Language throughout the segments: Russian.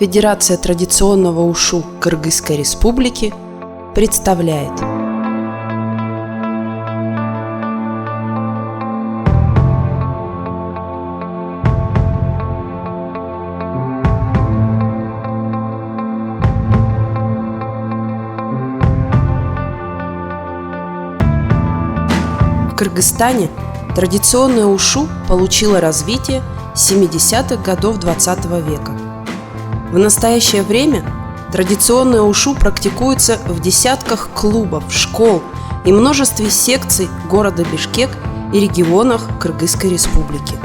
Федерация традиционного ушу Кыргызской Республики представляет. В Кыргызстане традиционное ушу получило развитие с 70-х годов XX века. В настоящее время традиционное ушу практикуется в десятках клубов, школ и множестве секций города Бишкек и регионах Кыргызской Республики.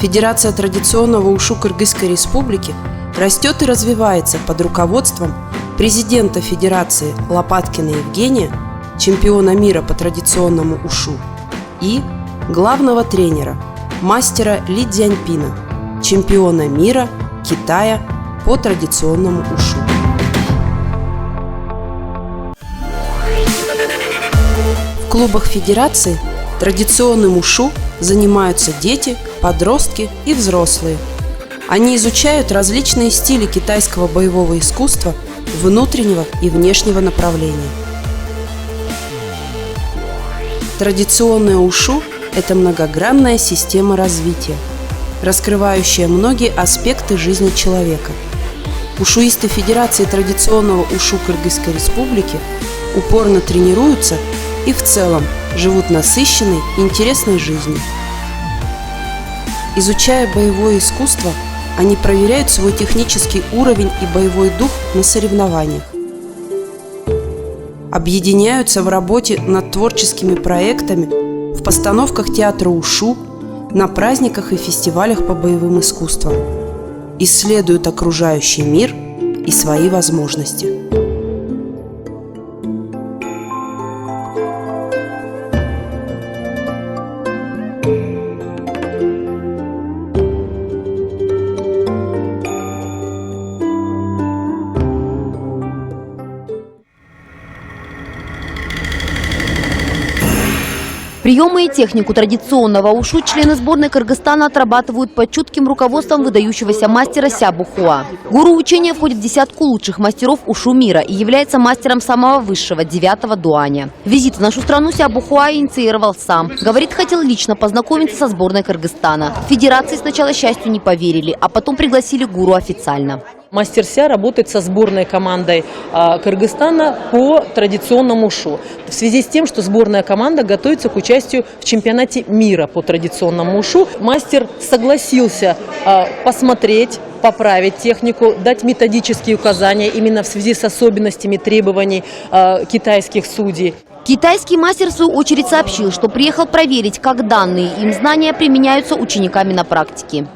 Федерация традиционного ушу Кыргызской Республики растет и развивается под руководством президента Федерации Лопаткина Евгения, чемпиона мира по традиционному ушу, и главного тренера, мастера Ли Цзяньпина, чемпиона мира Китая по традиционному ушу. В клубах Федерации традиционным ушу занимаются дети, подростки и взрослые. Они изучают различные стили китайского боевого искусства внутреннего и внешнего направления. Традиционное ушу – это многогранная система развития, раскрывающая многие аспекты жизни человека. Ушуисты Федерации традиционного ушу Кыргызской Республики упорно тренируются и в целом живут насыщенной и интересной жизнью. Изучая боевое искусство, они проверяют свой технический уровень и боевой дух на соревнованиях, объединяются в работе над творческими проектами, в постановках театра ушу, на праздниках и фестивалях по боевым искусствам, исследуют окружающий мир и свои возможности. Приемы и технику традиционного ушу члены сборной Кыргызстана отрабатывают под чутким руководством выдающегося мастера Ся Бухуа. Гуру учения входит в десятку лучших мастеров ушу мира и является мастером самого высшего, 9-го дуаня. Визит в нашу страну Ся Бухуа инициировал сам. Говорит, хотел лично познакомиться со сборной Кыргызстана. В Федерации сначала счастью не поверили, а потом пригласили гуру официально. Мастер Ся работает со сборной командой Кыргызстана по традиционному ушу. В связи с тем, что сборная команда готовится к участию в чемпионате мира по традиционному ушу, мастер согласился посмотреть, поправить технику, дать методические указания именно в связи с особенностями требований китайских судей. Китайский мастер в свою очередь сообщил, что приехал проверить, как данные им знания применяются учениками на практике.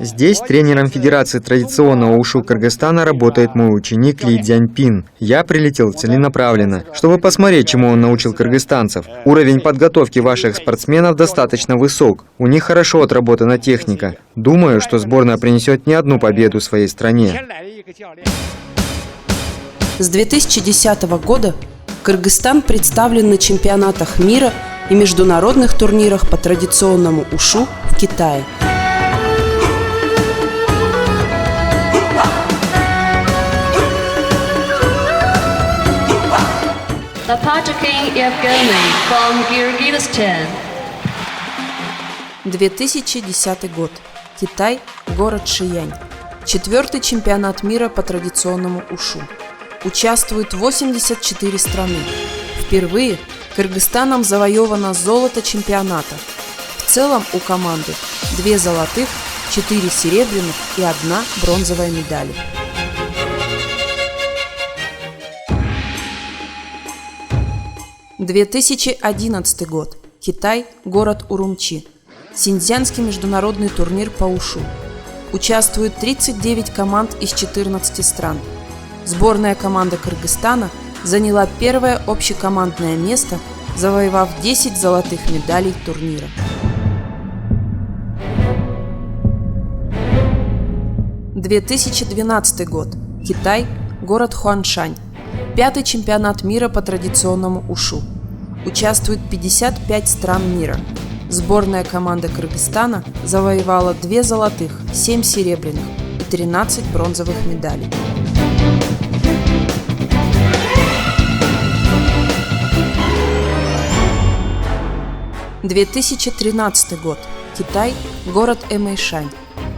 Здесь тренером Федерации традиционного ушу Кыргызстана работает мой ученик Ли Цзяньпин. Я прилетел целенаправленно, чтобы посмотреть, чему он научил кыргызстанцев. Уровень подготовки ваших спортсменов достаточно высок. У них хорошо отработана техника. Думаю, что сборная принесет не одну победу своей стране. С 2010 года Кыргызстан представлен на чемпионатах мира и международных турнирах по традиционному ушу в Китае. Лопаткин Евгений from Kyrgyzstan. 2010 год. Китай, город Шиянь. 4-й чемпионат мира по традиционному ушу. Участвуют 84 страны. Впервые Кыргызстаном завоевано золото чемпионата. В целом у команды 2 золотых, 4 серебряных и 1 бронзовая медали. – 2011 год. Китай, город Урумчи. Синьцзянский международный турнир по ушу. Участвуют 39 команд из 14 стран. Сборная команда Кыргызстана заняла первое общекомандное место, завоевав 10 золотых медалей турнира. – 2012 год. Китай, город Хуаншань. 5-й чемпионат мира по традиционному ушу. Участвует 55 стран мира. Сборная команда Кыргызстана завоевала 2 золотых, 7 серебряных и 13 бронзовых медалей. – 2013 год. Китай, город Эмэйшань.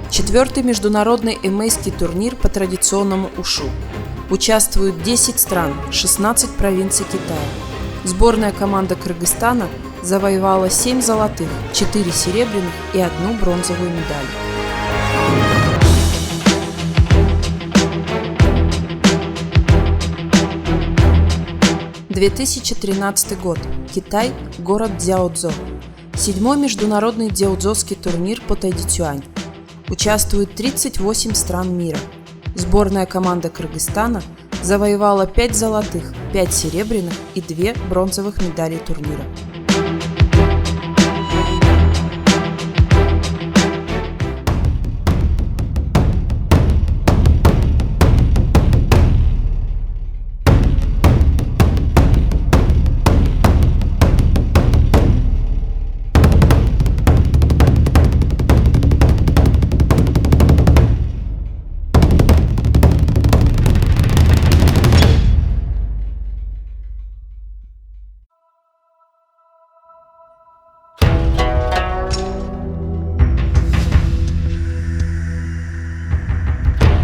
4-й международный эмэйский турнир по традиционному ушу. Участвуют 10 стран, 16 провинций Китая. Сборная команда Кыргызстана завоевала 7 золотых, 4 серебряных и 1 бронзовую медаль. – 2013 год. Китай, город Цзяоцзо. 7-й международный дзяодзоский турнир по тайцюань. Участвуют 38 стран мира. Сборная команда Кыргызстана завоевала 5 золотых, 5 серебряных и 2 бронзовых медалей турнира.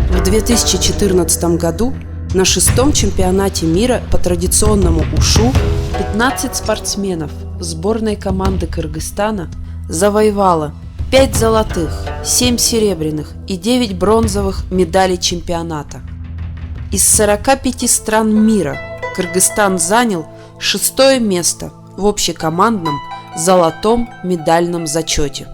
В 2014 году на 6-м чемпионате мира по традиционному ушу 15 спортсменов сборной команды Кыргызстана завоевало 5 золотых, 7 серебряных и 9 бронзовых медалей чемпионата. Из 45 стран мира Кыргызстан занял 6-е место в общекомандном золотом медальном зачете.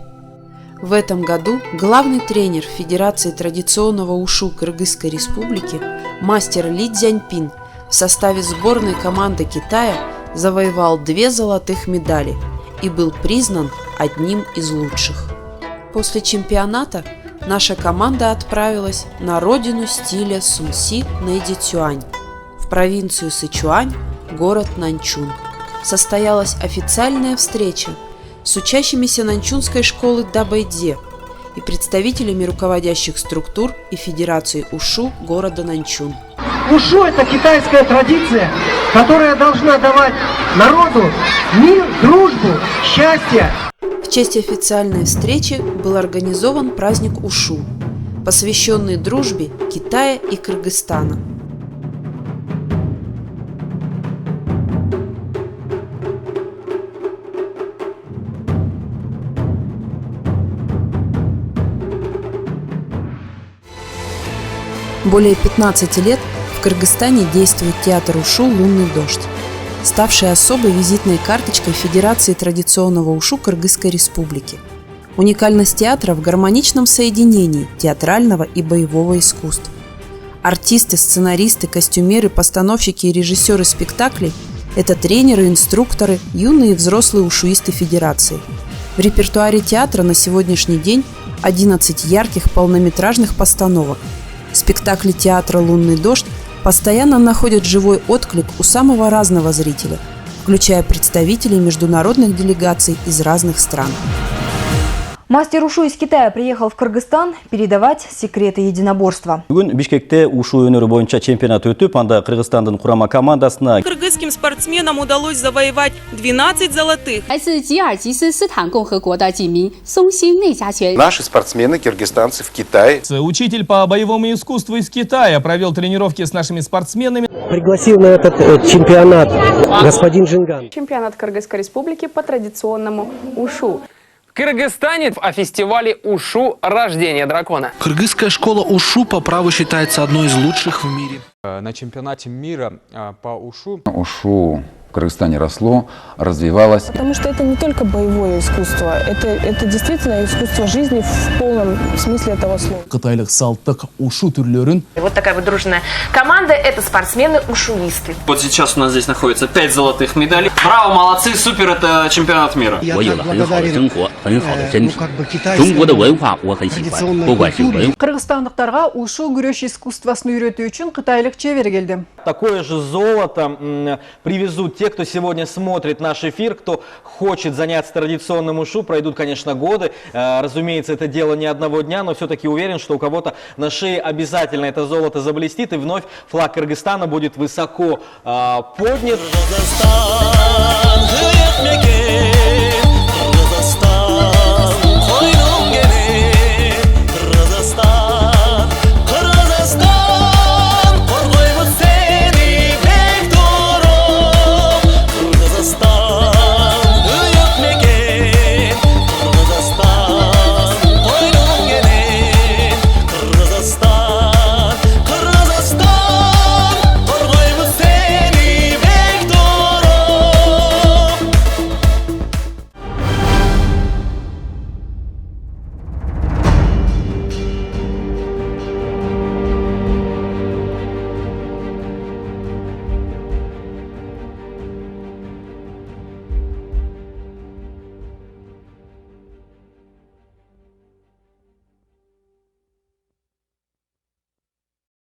В этом году главный тренер Федерации традиционного ушу Кыргызской Республики мастер Ли Цзяньпин в составе сборной команды Китая завоевал 2 золотых медали и был признан одним из лучших. После чемпионата наша команда отправилась на родину стиля Сунси Нэйдзицюань, в провинцию Сычуань, город Наньчун. Состоялась официальная встреча с учащимися Наньчунской школы Дабэйдзе и представителями руководящих структур и Федерации ушу города Наньчун. Ушу – это китайская традиция, которая должна давать народу мир, дружбу, счастье. В честь официальной встречи был организован праздник ушу, посвященный дружбе Китая и Кыргызстана. Более 15 лет в Кыргызстане действует театр ушу «Лунный дождь», ставший особой визитной карточкой Федерации традиционного ушу Кыргызской Республики. Уникальность театра в гармоничном соединении театрального и боевого искусств. Артисты, сценаристы, костюмеры, постановщики и режиссеры спектаклей – это тренеры, инструкторы, юные и взрослые ушуисты Федерации. В репертуаре театра на сегодняшний день 11 ярких полнометражных постановок. Спектакли театра «Лунный дождь» постоянно находят живой отклик у самого разного зрителя, включая представителей международных делегаций из разных стран. Мастер ушу из Китая приехал в Кыргызстан передавать секреты единоборства. Бүгін Бишкекте ушу өнері бойынша чемпионат өтіп, анда Кыргызстандың құрама командасына кыргызским спортсменам удалось завоевать 12 золотых. Наши спортсмены, киргизстанцы в Китае. Учитель по боевому искусству из Китая провел тренировки с нашими спортсменами. Пригласил на этот чемпионат господин Жинган. Чемпионат Кыргызской Республики по традиционному ушу. В Кыргызстане о фестивале ушу «Рождение дракона». Кыргызская школа ушу по праву считается одной из лучших в мире. На чемпионате мира по ушу. Ушу в Кыргызстане росло, развивалось. Потому что это не только боевое искусство, это действительно искусство жизни в полном смысле этого слова. Кытайлык салттык ушу түрлөрүн. Вот такая вот дружная команда – это спортсмены-ушуисты. Вот сейчас у нас здесь находится 5 золотых медалей. Браво, молодцы, супер, это чемпионат мира. Кыргызстандыктарга ушу күрөш искусствосын үйрөтүү үчүн кытайлык чебер келди. Такое же золото привезут те, кто сегодня смотрит наш эфир, кто хочет заняться традиционным ушу. Пройдут, конечно, годы. Разумеется, это дело не одного дня, но все-таки уверен, что у кого-то на шее обязательно это золото заблестит, и вновь флаг Кыргызстана будет высоко поднят.